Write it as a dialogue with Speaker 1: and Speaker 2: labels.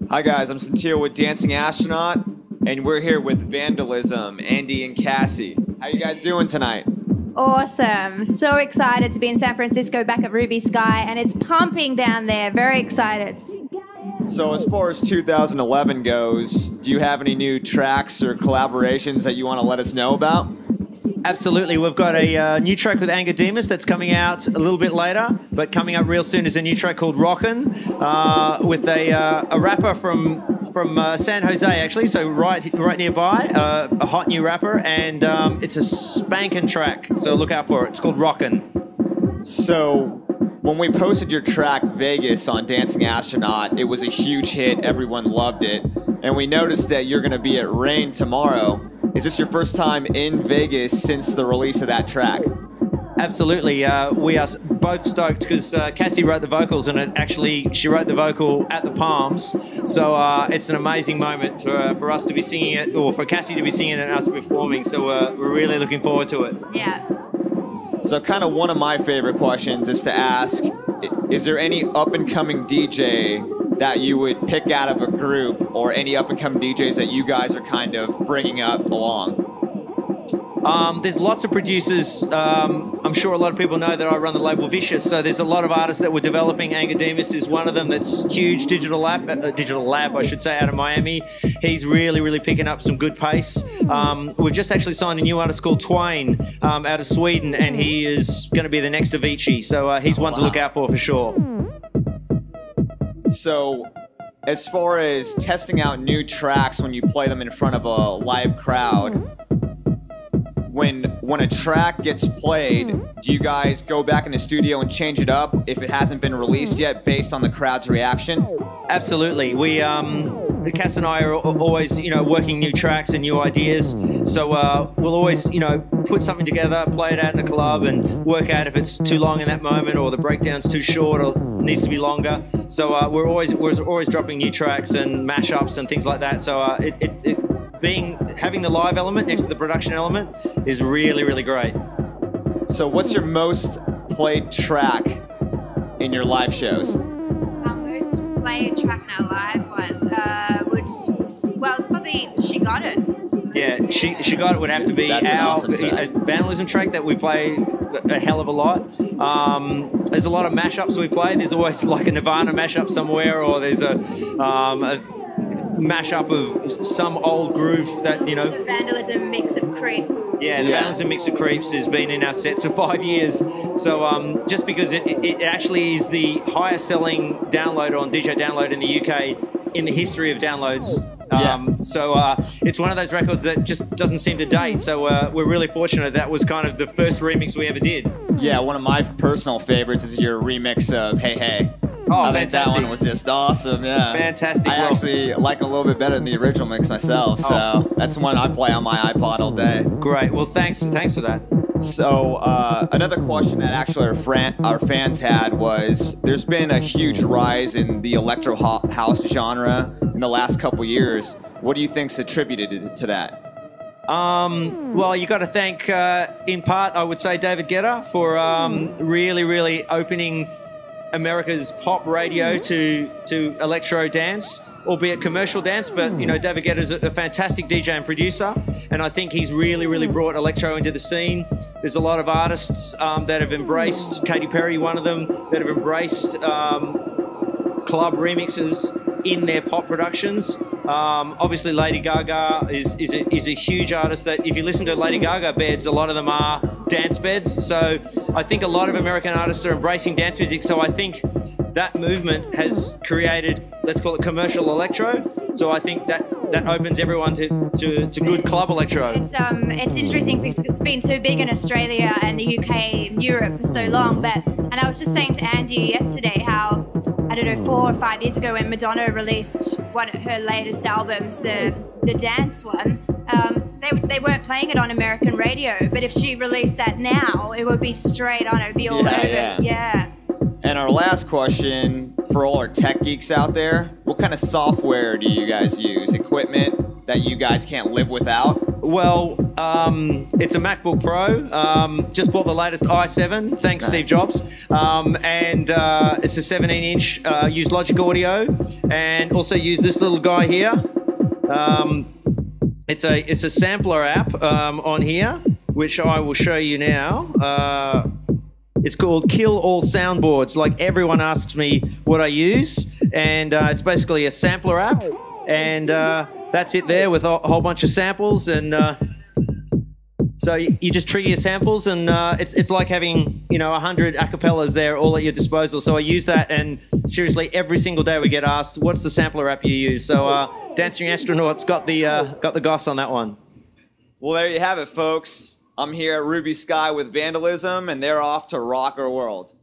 Speaker 1: Hi guys, I'm Senthil with Dancing Astronaut, and we're here with Vandalism, Andy and Cassie. How you guys doing tonight?
Speaker 2: Awesome. So excited to be in San Francisco back at Ruby Skye, and it's pumping down there. Very excited.
Speaker 1: So as far as 2011 goes, do you have any new tracks or collaborations that you want to let us know about?
Speaker 3: Absolutely. We've got a new track with Vandalism that's coming out a little bit later, but coming up real soon is a new track called Rockin' with a rapper from San Jose, actually, so right nearby, a hot new rapper, and it's a spanking track, so look out for it. It's called Rockin'.
Speaker 1: So when we posted your track Vegas on Dancing Astronaut, it was a huge hit. Everyone loved it, and we noticed that you're going to be at Rain tomorrow. Is this your first time in Vegas since the release of that track?
Speaker 3: Absolutely. We are both stoked because Cassie wrote the vocals, and she wrote the vocal at the Palms. So it's an amazing moment for us to be singing it, or for Cassie to be singing it and us performing. So we're really looking forward to it.
Speaker 2: Yeah.
Speaker 1: So kind of one of my favorite questions is to ask, is there any up-and-coming DJ that you would pick out of a group, or any up-and-coming DJs that you guys are kind of bringing up along?
Speaker 3: There's lots of producers. I'm sure a lot of people know that I run the label Vicious, so there's a lot of artists that we're developing. Angademus is one of them. That's huge. Digital Lab, I should say, out of Miami. He's really picking up some good pace. We've just actually signed a new artist called Twain out of Sweden, and he is going to be the next Avicii. So he's one to look out for sure.
Speaker 1: So, as far as testing out new tracks when you play them in front of a live crowd, when a track gets played, do you guys go back in the studio and change it up if it hasn't been released yet based on the crowd's reaction?
Speaker 3: Absolutely. We, Cass and I are always, working new tracks and new ideas. So we'll always, put something together, play it out in a club, and work out if it's too long in that moment, or the breakdown's too short, or needs to be longer. So we're always dropping new tracks and mashups and things like that. So having the live element next to the production element is really great.
Speaker 1: So what's your most played track in your live shows?
Speaker 2: Our most played track in our live ones it's probably She Got It.
Speaker 3: Yeah, She Got It would have to be our Vandalism track that we play a hell of a lot. There's a lot of mashups we play. There's always like a Nirvana mashup somewhere, or there's a mashup of some old groove that,
Speaker 2: The Vandalism mix of Creeps.
Speaker 3: Yeah, the Vandalism mix of Creeps has been in our sets for 5 years. So just because it actually is the highest selling download on DJ Download in the UK in the history of downloads. So it's one of those records that just doesn't seem to date. So we're really fortunate that was kind of the first remix we ever did.
Speaker 1: Yeah, one of my personal favorites is your remix of Hey Hey.
Speaker 3: Oh,
Speaker 1: I think that one was just awesome, yeah.
Speaker 3: Fantastic.
Speaker 1: I actually like it a little bit better than the original mix myself, so that's one I play on my iPod all day.
Speaker 3: Great. Well, thanks for that.
Speaker 1: So another question that actually our fans had was, there's been a huge rise in the electro house genre in the last couple years. What do you think's attributed to that?
Speaker 3: Well, you got to thank, in part, I would say, David Guetta for really opening America's pop radio to electro dance, albeit commercial dance, but David Guetta is a fantastic DJ and producer, and I think he's really brought electro into the scene. There's a lot of artists that have embraced, Katy Perry, one of them, that have embraced club remixes in their pop productions. Obviously Lady Gaga is a huge artist that, if you listen to Lady Gaga beds, a lot of them are dance beds. So I think a lot of American artists are embracing dance music. So I think that movement has created, let's call it commercial electro. So I think that opens everyone to good club electro.
Speaker 2: It's interesting because it's been so big in Australia and the UK and Europe for so long. And I was just saying to Andy yesterday how, I don't know, 4 or 5 years ago when Madonna released one of her latest albums, the dance one, they weren't playing it on American radio. But if she released that now, it would be straight on. It would be all over. Yeah.
Speaker 1: And our last question for all our tech geeks out there, what kind of software do you guys use? Equipment that you guys can't live without?
Speaker 3: Well, it's a MacBook Pro. Just bought the latest i7, thanks
Speaker 1: Nice.
Speaker 3: Steve Jobs. And it's a 17-inch. Use Logic Audio, and also use this little guy here. It's a sampler app on here, which I will show you now. It's called Kill All Soundboards. Like, everyone asks me what I use, and it's basically a sampler app, and that's it there with a whole bunch of samples, and so you just trigger your samples, and it's like having 100 acapellas there all at your disposal. So I use that, and seriously, every single day we get asked, "What's the sampler app you use?" So Dancing Astronaut's got the goss on that one.
Speaker 1: Well, there you have it, folks. I'm here at Ruby Skye with Vandalism, and they're off to rock our world.